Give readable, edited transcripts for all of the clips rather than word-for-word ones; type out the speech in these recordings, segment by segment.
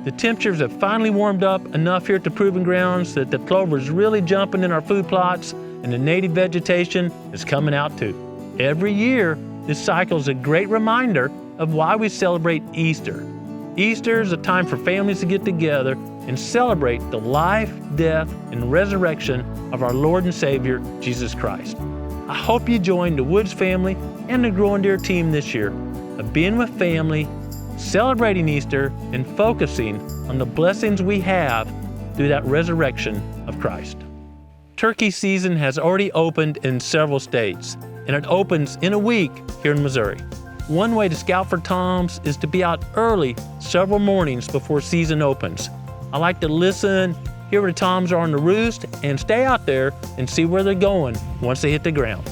The temperatures have finally warmed up enough here at the Proving Grounds that the clover is really jumping in our food plots and the native vegetation is coming out too. Every year, this cycle is a great reminder of why we celebrate Easter. Easter is a time for families to get together and celebrate the life, death, and resurrection of our Lord and Savior, Jesus Christ. I hope you join the Woods family and the Growing Deer team this year of being with family, celebrating Easter, and focusing on the blessings we have through that resurrection of Christ. Turkey season has already opened in several states, and it opens in a week here in Missouri. One way to scout for toms is to be out early several mornings before season opens. I like to listen, hear where the toms are on the roost, and stay out there and see where they're going once they hit the ground.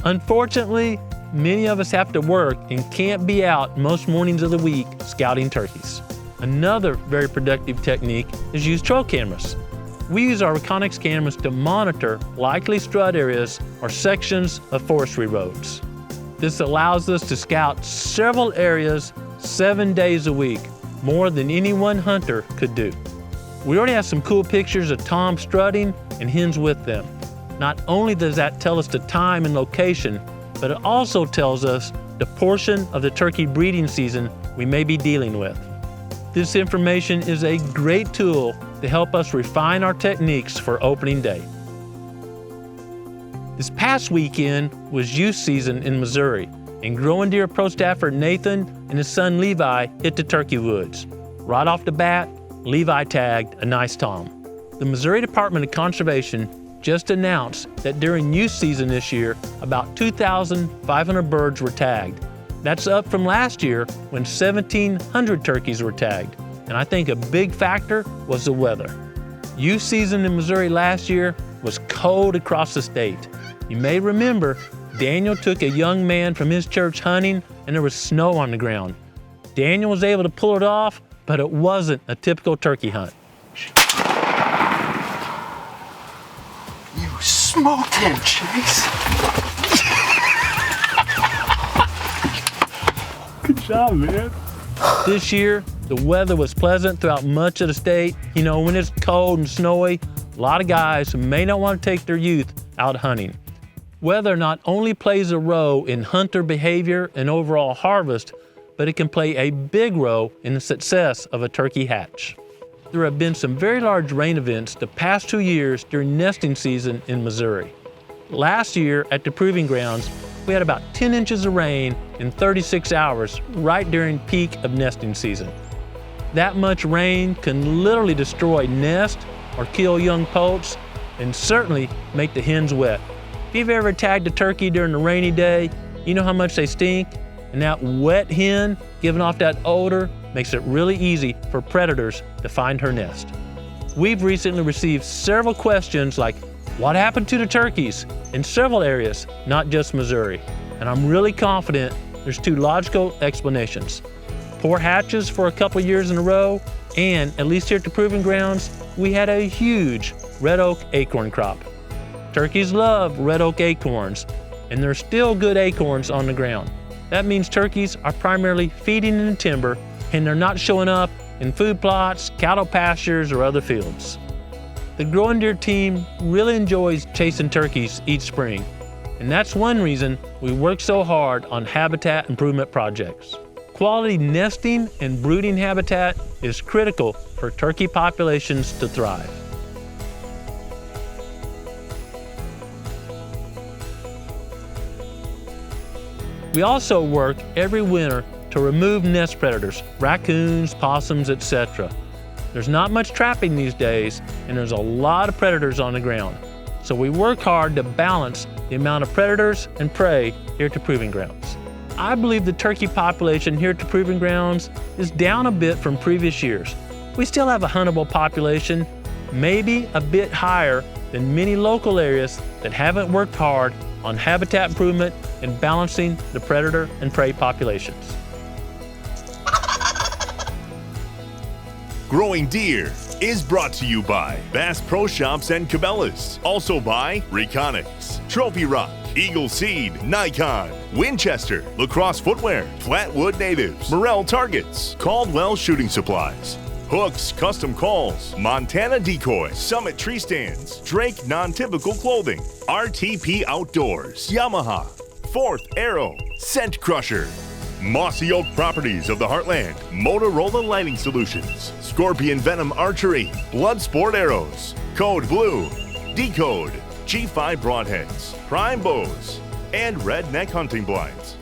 Unfortunately, many of us have to work and can't be out most mornings of the week scouting turkeys. Another very productive technique is use trail cameras. We use our Reconyx cameras to monitor likely strut areas or sections of forestry roads. This allows us to scout several areas 7 days a week, more than any one hunter could do. We already have some cool pictures of toms strutting and hens with them. Not only does that tell us the time and location, but it also tells us the portion of the turkey breeding season we may be dealing with. This information is a great tool to help us refine our techniques for opening day. This past weekend was youth season in Missouri, and Growing Deer Pro staffer Nathan and his son Levi hit the turkey woods. Right off the bat, Levi tagged a nice tom. The Missouri Department of Conservation just announced that during youth season this year, about 2,500 birds were tagged. That's up from last year when 1,700 turkeys were tagged. And I think a big factor was the weather. Youth season in Missouri last year was cold across the state. You may remember Daniel took a young man from his church hunting and there was snow on the ground. Daniel was able to pull it off, but it wasn't a typical turkey hunt. You smoked him, Chase. Good job, man. This year, the weather was pleasant throughout much of the state. You know, when it's cold and snowy, a lot of guys may not want to take their youth out hunting. Weather not only plays a role in hunter behavior and overall harvest, but it can play a big role in the success of a turkey hatch. There have been some very large rain events the past 2 years during nesting season in Missouri. Last year at the Proving Grounds, we had about 10 inches of rain in 36 hours right during peak of nesting season. That much rain can literally destroy nests or kill young poults and certainly make the hens wet. If you've ever tagged a turkey during a rainy day, you know how much they stink, and that wet hen giving off that odor makes it really easy for predators to find her nest. We've recently received several questions like, what happened to the turkeys in several areas, not just Missouri? And I'm really confident there's two logical explanations. Poor hatches for a couple years in a row, and at least here at the Proving Grounds, we had a huge red oak acorn crop. Turkeys love red oak acorns, and there's still good acorns on the ground. That means turkeys are primarily feeding in the timber, and they're not showing up in food plots, cattle pastures, or other fields. The Growing Deer team really enjoys chasing turkeys each spring, and that's one reason we work so hard on habitat improvement projects. Quality nesting and brooding habitat is critical for turkey populations to thrive. We also work every winter to remove nest predators, raccoons, possums, etc. There's not much trapping these days, and there's a lot of predators on the ground. So we work hard to balance the amount of predators and prey here at the Proving Grounds. I believe the turkey population here at the Proving Grounds is down a bit from previous years. We still have a huntable population, maybe a bit higher than many local areas that haven't worked hard on habitat improvement and balancing the predator and prey populations. Growing Deer is brought to you by Bass Pro Shops and Cabela's. Also by Reconyx, Trophy Rock, Eagle Seed, Nikon, Winchester, Lacrosse Footwear, Flatwood Natives, Morel Targets, Caldwell Shooting Supplies, Hooks, custom calls, Montana decoy, Summit tree stands, Drake non-typical clothing, RTP Outdoors, Yamaha, Fourth Arrow, Scent Crusher, Mossy Oak Properties of the Heartland, Motorola Lighting Solutions, Scorpion Venom Archery, Bloodsport Arrows, Code Blue, Decode, G5 Broadheads, Prime Bows, and Redneck Hunting Blinds.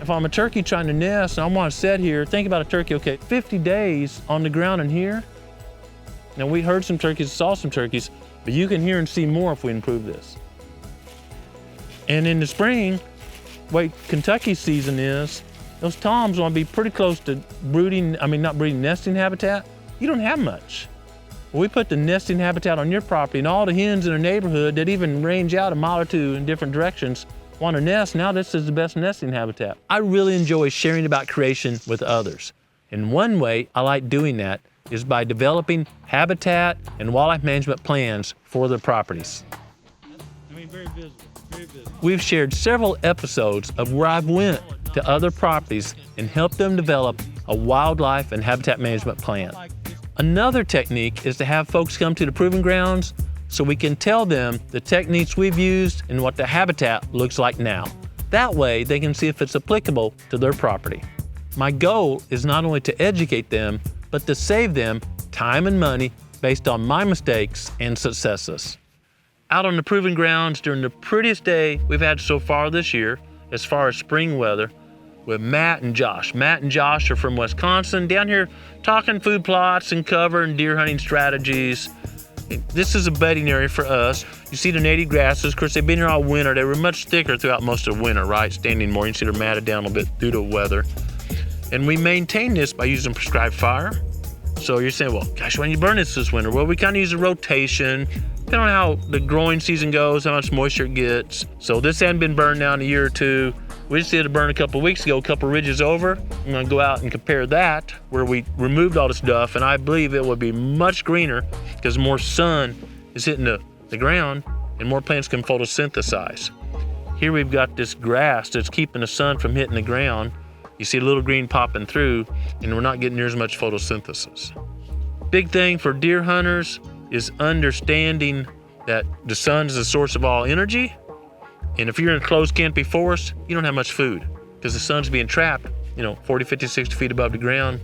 If I'm a turkey trying to nest and I want to set here, think about a turkey, okay, 50 days on the ground in here. Now we heard some turkeys, saw some turkeys, but you can hear and see more if we improve this. And in the spring, way Kentucky season is, those toms want to be pretty close to nesting habitat. You don't have much. Well, we put the nesting habitat on your property, and all the hens in the neighborhood that even range out a mile or two in different directions want to nest. Now this is the best nesting habitat. I really enjoy sharing about creation with others. And one way I like doing that is by developing habitat and wildlife management plans for their properties. Very visible, very visible. We've shared several episodes of where I've went to other properties and helped them develop a wildlife and habitat management plan. Another technique is to have folks come to the proving grounds so we can tell them the techniques we've used and what the habitat looks like now. That way they can see if it's applicable to their property. My goal is not only to educate them, but to save them time and money based on my mistakes and successes. Out on the proving grounds during the prettiest day we've had so far this year, as far as spring weather, with Matt and Josh. Matt and Josh are from Wisconsin, down here talking food plots and cover and deer hunting strategies. This is a bedding area for us. You see the native grasses. Of course, they've been here all winter. They were much thicker throughout most of winter, right? Standing more. You can see they're matted down a little bit due to weather. And we maintain this by using prescribed fire. So you're saying, well, gosh, why didn't you burn this winter? Well, we kind of use a rotation, depending on how the growing season goes, how much moisture it gets. So this hadn't been burned now in a year or two. We just did a burn a couple of weeks ago, a couple of ridges over. I'm gonna go out and compare that, where we removed all the stuff, and I believe it would be much greener because more sun is hitting the ground and more plants can photosynthesize. Here we've got this grass that's keeping the sun from hitting the ground. You see a little green popping through, and we're not getting near as much photosynthesis. Big thing for deer hunters is understanding that the sun is the source of all energy. And if you're in a closed canopy forest, you don't have much food because the sun's being trapped, 40, 50, 60 feet above the ground.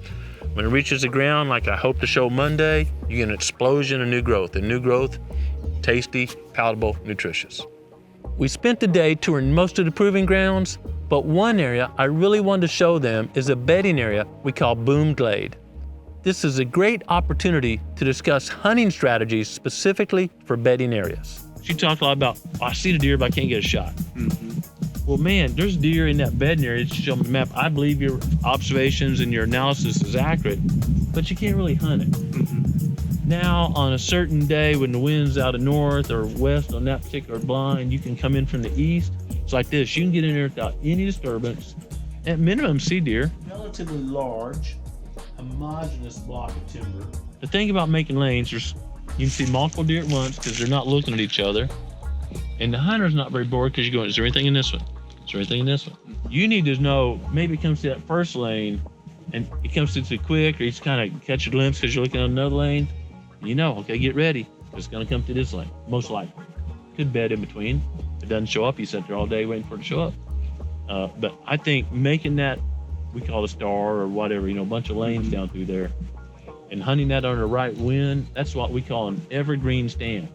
When it reaches the ground, like I hope to show Monday, you get an explosion of new growth. And new growth, tasty, palatable, nutritious. We spent the day touring most of the proving grounds, but one area I really wanted to show them is a bedding area we call Boom Glade. This is a great opportunity to discuss hunting strategies specifically for bedding areas. She talked a lot about, I see the deer, but I can't get a shot. Mm-hmm. Well, man, there's deer in that bedding area. It's shown on the map. I believe your observations and your analysis is accurate, but you can't really hunt it. Mm-hmm. Now, on a certain day when the wind's out of north or west on that particular blind, you can come in from the east. It's like this. You can get in there without any disturbance. At minimum, see deer. Relatively large, homogeneous block of timber. The thing about making lanes, you can see multiple deer at once because they're not looking at each other. And the hunter's not very bored because you're going, is there anything in this one? Is there anything in this one? You need to know, maybe it comes to that first lane and it comes to too quick, or you just kind of catch a glimpse because you're looking at another lane. Okay, get ready. It's going to come to this lane, most likely. Could bed in between. If it doesn't show up, you sit there all day waiting for it to show up. But I think making that, we call it a star or whatever, a bunch of lanes down through there, and hunting that under the right wind, that's what we call an evergreen stand.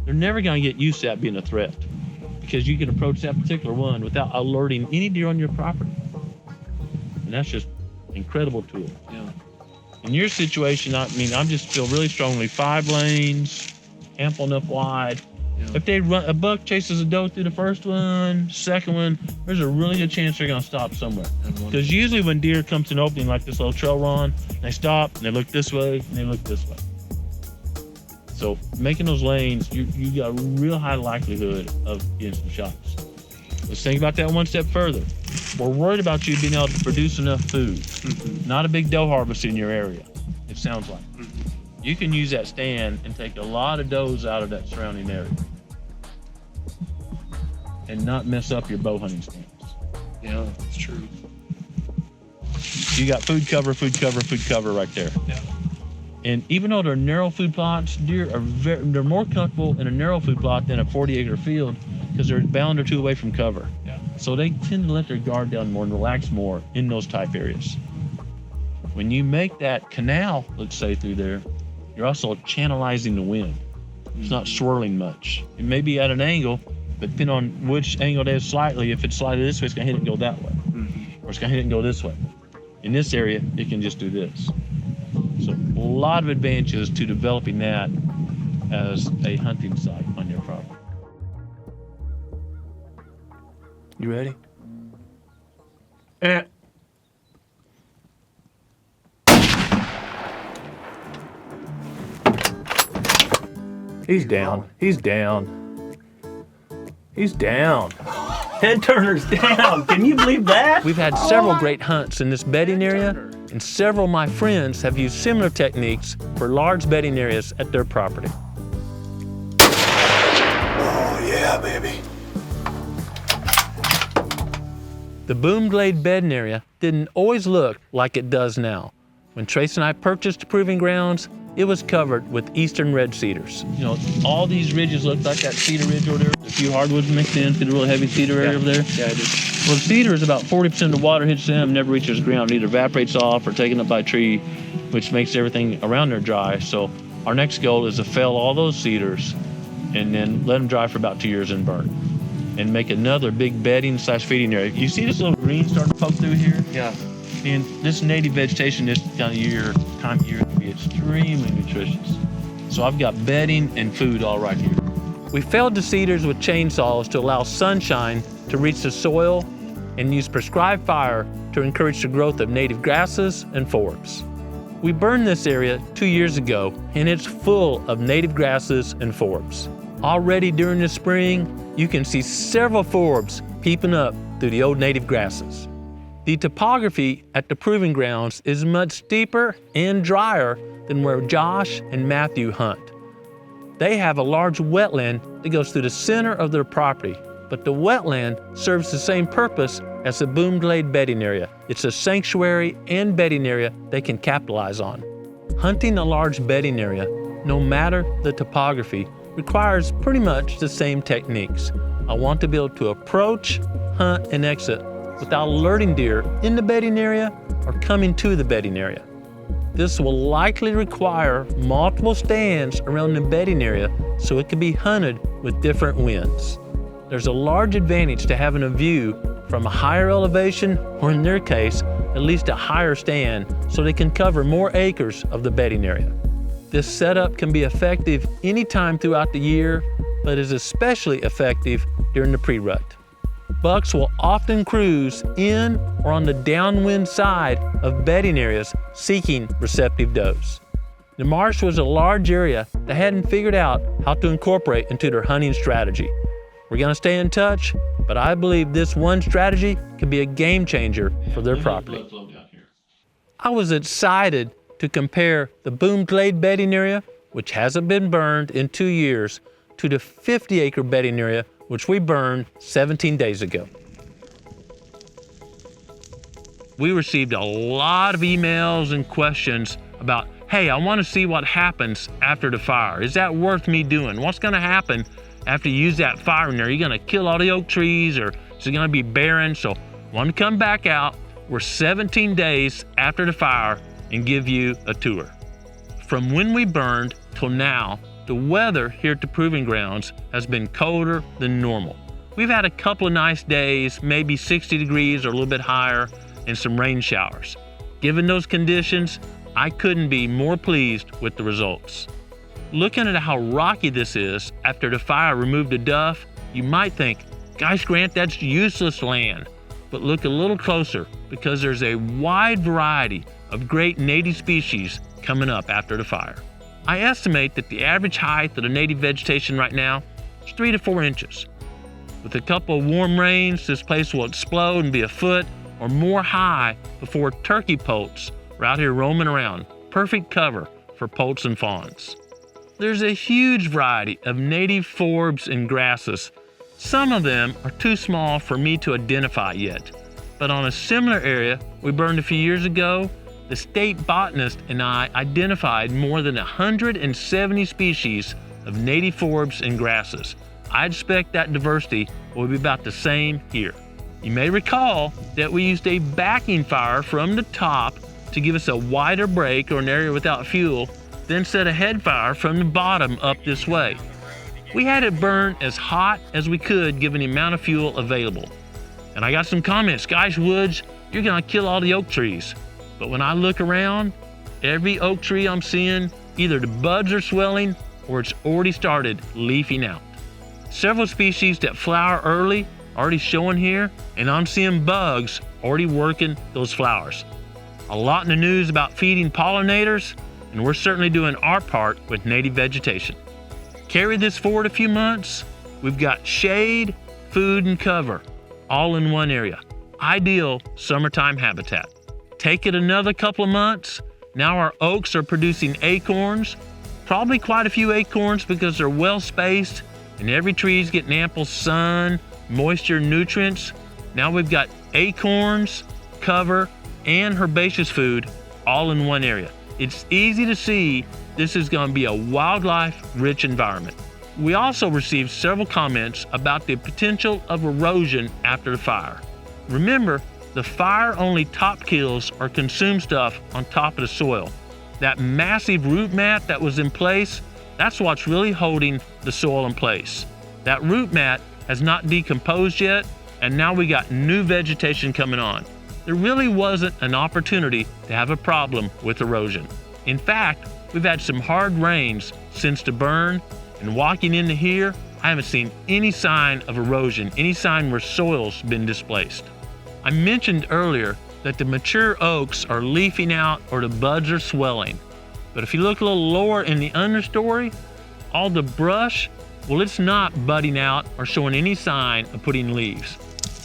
They're never gonna get used to that being a threat because you can approach that particular one without alerting any deer on your property. And that's just an incredible tool. Yeah. In your situation, I just feel really strongly 5 lanes, ample enough wide. Yeah. If a buck chases a doe through the first one, second one, there's a really good chance they're gonna stop somewhere. Because usually when deer come to an opening like this little trail run, they stop and they look this way and they look this way. So making those lanes, you got a real high likelihood of getting some shots. Let's think about that one step further. We're worried about you being able to produce enough food. Mm-hmm. Not a big doe harvest in your area, it sounds like. Mm-hmm. You can use that stand and take a lot of does out of that surrounding area and not mess up your bow hunting stands. Yeah, that's true. You got food cover right there. Yeah. And even though they're narrow food plots, deer are they're more comfortable in a narrow food plot than a 40-acre field because they're a bound or two away from cover. Yeah. So they tend to let their guard down more and relax more in those type areas. When you make that canal, let's say through there, you're also channelizing the wind. It's not swirling much. It may be at an angle, but depending on which angle it is slightly, if it's slightly this way, it's gonna hit it and go that way. Or it's gonna hit it and go this way. In this area, it can just do this. So a lot of advantages to developing that as a hunting site on your property. You ready? He's down. He's down. He's down. Head turner's down. Can you believe that? We've had several great hunts in this bedding area, and several of my friends have used similar techniques for large bedding areas at their property. Oh yeah, baby. The boom glade bedding area didn't always look like it does now. When Trace and I purchased the proving grounds, it was covered with eastern red cedars. You know, all these ridges look like that cedar ridge over there. A few hardwoods mixed in, see the real heavy cedar area over there? Yeah, I do. Well, the cedar is about 40% of the water hits them, never reaches the ground. It either evaporates off or taken up by a tree, which makes everything around there dry. So our next goal is to fell all those cedars and then let them dry for about 2 years and burn. And make another big bedding / feeding area. You see this little green starting to poke through here? Yeah. And this native vegetation this time of year can be extremely nutritious. So I've got bedding and food all right here. We felled the cedars with chainsaws to allow sunshine to reach the soil and use prescribed fire to encourage the growth of native grasses and forbs. We burned this area 2 years ago and it's full of native grasses and forbs. Already during the spring, you can see several forbs peeping up through the old native grasses. The topography at the proving grounds is much steeper and drier than where Josh and Matthew hunt. They have a large wetland that goes through the center of their property, but the wetland serves the same purpose as the boom glade bedding area. It's a sanctuary and bedding area they can capitalize on. Hunting a large bedding area, no matter the topography, requires pretty much the same techniques. I want to be able to approach, hunt, and exit without alerting deer in the bedding area or coming to the bedding area. This will likely require multiple stands around the bedding area so it can be hunted with different winds. There's a large advantage to having a view from a higher elevation, or in their case, at least a higher stand, so they can cover more acres of the bedding area. This setup can be effective anytime throughout the year, but is especially effective during the pre-rut. Bucks will often cruise in or on the downwind side of bedding areas seeking receptive does. The marsh was a large area they hadn't figured out how to incorporate into their hunting strategy. We're gonna stay in touch, but I believe this one strategy can be a game changer for their property. I was excited to compare the boom glade bedding area, which hasn't been burned in 2 years, to the 50-acre bedding area, which we burned 17 days ago. We received a lot of emails and questions about, hey, I want to see what happens after the fire. Is that worth me doing? What's going to happen after you use that fire in there? Are you going to kill all the oak trees, or is it going to be barren? So I want to come back out. We're 17 days after the fire and give you a tour. From when we burned till now, the weather here at the proving grounds has been colder than normal. We've had a couple of nice days, maybe 60 degrees or a little bit higher, and some rain showers. Given those conditions, I couldn't be more pleased with the results. Looking at how rocky this is after the fire removed the duff, you might think, gosh, Grant, that's useless land. But look a little closer, because there's a wide variety of great native species coming up after the fire. I estimate that the average height of the native vegetation right now is 3 to 4 inches. With a couple of warm rains, this place will explode and be a foot or more high before turkey poults are out here roaming around. Perfect cover for poults and fawns. There's a huge variety of native forbs and grasses. Some of them are too small for me to identify yet, but on a similar area we burned a few years ago, the state botanist and I identified more than 170 species of native forbs and grasses. I expect that diversity will be about the same here. You may recall that we used a backing fire from the top to give us a wider break or an area without fuel, then set a head fire from the bottom up this way. We had it burn as hot as we could given the amount of fuel available. And I got some comments, "Gosh, Woods, you're gonna kill all the oak trees." But when I look around, every oak tree I'm seeing, either the buds are swelling or it's already started leafing out. Several species that flower early already showing here, and I'm seeing bugs already working those flowers. A lot in the news about feeding pollinators, and we're certainly doing our part with native vegetation. Carry this forward a few months, we've got shade, food, and cover, all in one area. Ideal summertime habitat. Take it another couple of months, now our oaks are producing acorns, probably quite a few acorns because they're well spaced, and every tree is getting ample sun, moisture, nutrients. Now we've got acorns, cover, and herbaceous food all in one area. It's easy to see this is going to be a wildlife-rich environment. We also received several comments about the potential of erosion after the fire. Remember, the fire only top kills or consumes stuff on top of the soil. That massive root mat that was in place, that's what's really holding the soil in place. That root mat has not decomposed yet, and now we got new vegetation coming on. There really wasn't an opportunity to have a problem with erosion. In fact, we've had some hard rains since the burn, and walking into here, I haven't seen any sign of erosion, any sign where soil's been displaced. I mentioned earlier that the mature oaks are leafing out or the buds are swelling. But if you look a little lower in the understory, all the brush, well, it's not budding out or showing any sign of putting leaves.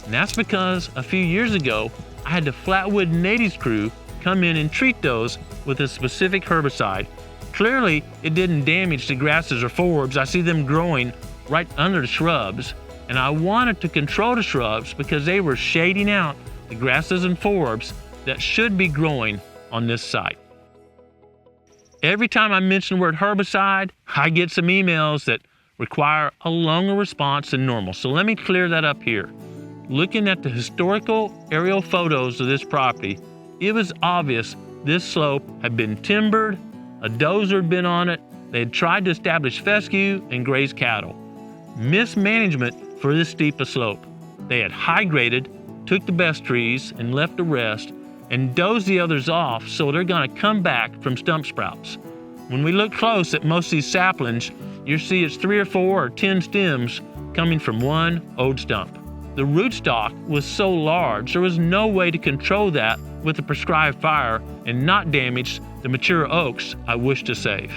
And that's because a few years ago, I had the Flatwood Natives crew come in and treat those with a specific herbicide. Clearly, it didn't damage the grasses or forbs. I see them growing right under the shrubs, and I wanted to control the shrubs because they were shading out the grasses and forbs that should be growing on this site. Every time I mention the word herbicide, I get some emails that require a longer response than normal. So let me clear that up here. Looking at the historical aerial photos of this property, it was obvious this slope had been timbered, a dozer had been on it, they had tried to establish fescue and graze cattle. Mismanagement for this steep a slope. They had high graded, took the best trees and left the rest, and dozed the others off so they're gonna come back from stump sprouts. When we look close at most of these saplings, you see it's 3 or 4 or 10 stems coming from one old stump. The rootstock was so large, there was no way to control that with a prescribed fire and not damage the mature oaks I wish to save.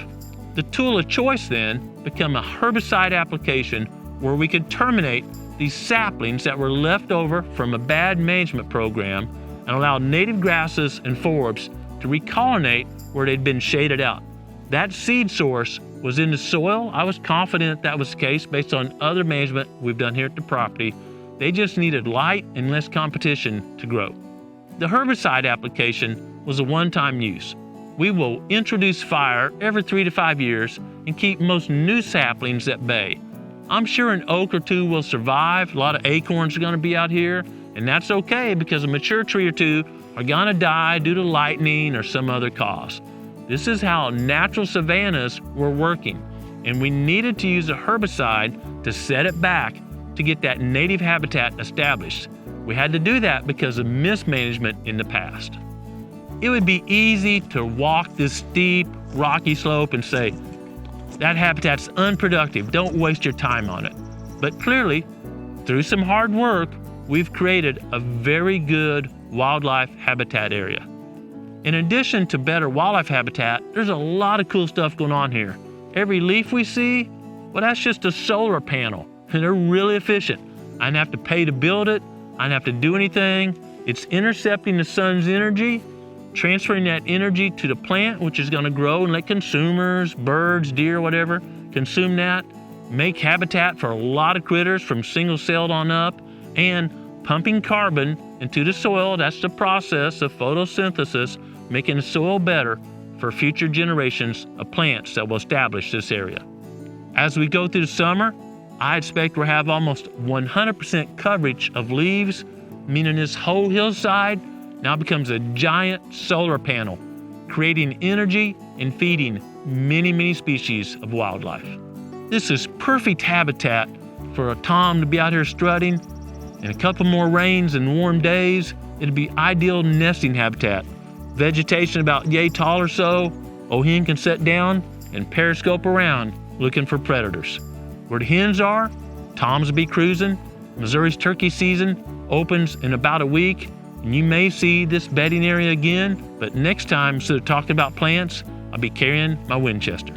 The tool of choice then became a herbicide application where we could terminate these saplings that were left over from a bad management program and allow native grasses and forbs to recolonate where they'd been shaded out. That seed source was in the soil. I was confident that was the case based on other management we've done here at the property. They just needed light and less competition to grow. The herbicide application was a one-time use. We will introduce fire every 3 to 5 years and keep most new saplings at bay. I'm sure an oak or two will survive. A lot of acorns are going to be out here, and that's okay because a mature tree or two are going to die due to lightning or some other cause. This is how natural savannas were working, and we needed to use a herbicide to set it back to get that native habitat established. We had to do that because of mismanagement in the past. It would be easy to walk this steep, rocky slope and say, that habitat's unproductive, don't waste your time on it. But clearly, through some hard work, we've created a very good wildlife habitat area. In addition to better wildlife habitat, there's a lot of cool stuff going on here. Every leaf we see, well, that's just a solar panel, and they're really efficient. I didn't have to pay to build it. I didn't have to do anything. It's intercepting the sun's energy, transferring that energy to the plant, which is going to grow and let consumers, birds, deer, whatever, consume that, make habitat for a lot of critters from single-celled on up, and pumping carbon into the soil. That's the process of photosynthesis, making the soil better for future generations of plants that will establish this area. As we go through the summer, I expect we'll have almost 100% coverage of leaves, meaning this whole hillside now becomes a giant solar panel, creating energy and feeding many species of wildlife. This is perfect habitat for a tom to be out here strutting. In a couple more rains and warm days, it'd be ideal nesting habitat. Vegetation about yay tall or so, hen can set down and periscope around looking for predators. Where the hens are, toms will be cruising. Missouri's turkey season opens in about a week, and you may see this bedding area again, but next time, instead of talking about plants, I'll be carrying my Winchester.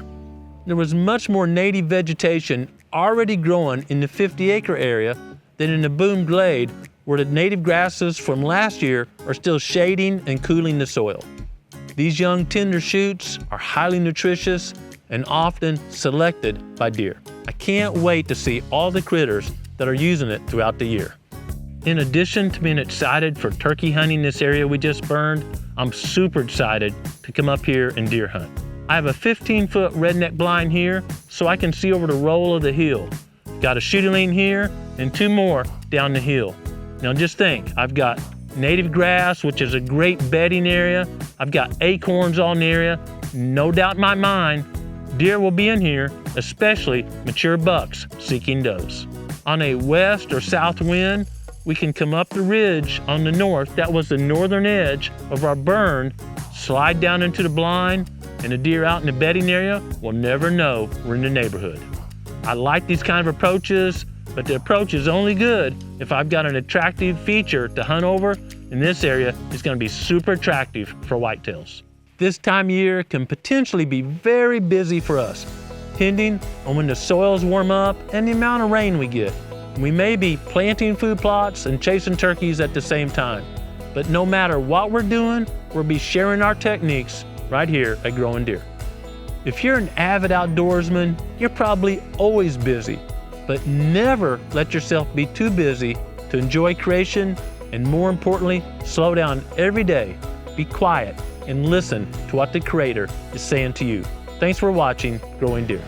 There was much more native vegetation already growing in the 50-acre area than in the boom glade, where the native grasses from last year are still shading and cooling the soil. These young tender shoots are highly nutritious and often selected by deer. I can't wait to see all the critters that are using it throughout the year. In addition to being excited for turkey hunting this area we just burned, I'm super excited to come up here and deer hunt. I have a 15-foot redneck blind here so I can see over the roll of the hill. Got a shooting lane here and 2 more down the hill. Now just think, I've got native grass, which is a great bedding area. I've got acorns all in the area. No doubt in my mind, deer will be in here, especially mature bucks seeking does. On a west or south wind, we can come up the ridge on the north. That was the northern edge of our burn, slide down into the blind, and the deer out in the bedding area will never know we're in the neighborhood. I like these kind of approaches, but the approach is only good if I've got an attractive feature to hunt over, and this area is going to be super attractive for whitetails. This time of year can potentially be very busy for us, depending on when the soils warm up and the amount of rain we get. We may be planting food plots and chasing turkeys at the same time, but no matter what we're doing, we'll be sharing our techniques right here at Growing Deer. If you're an avid outdoorsman, you're probably always busy, but never let yourself be too busy to enjoy creation, and more importantly, slow down every day, be quiet, and listen to what the Creator is saying to you. Thanks for watching Growing Deer.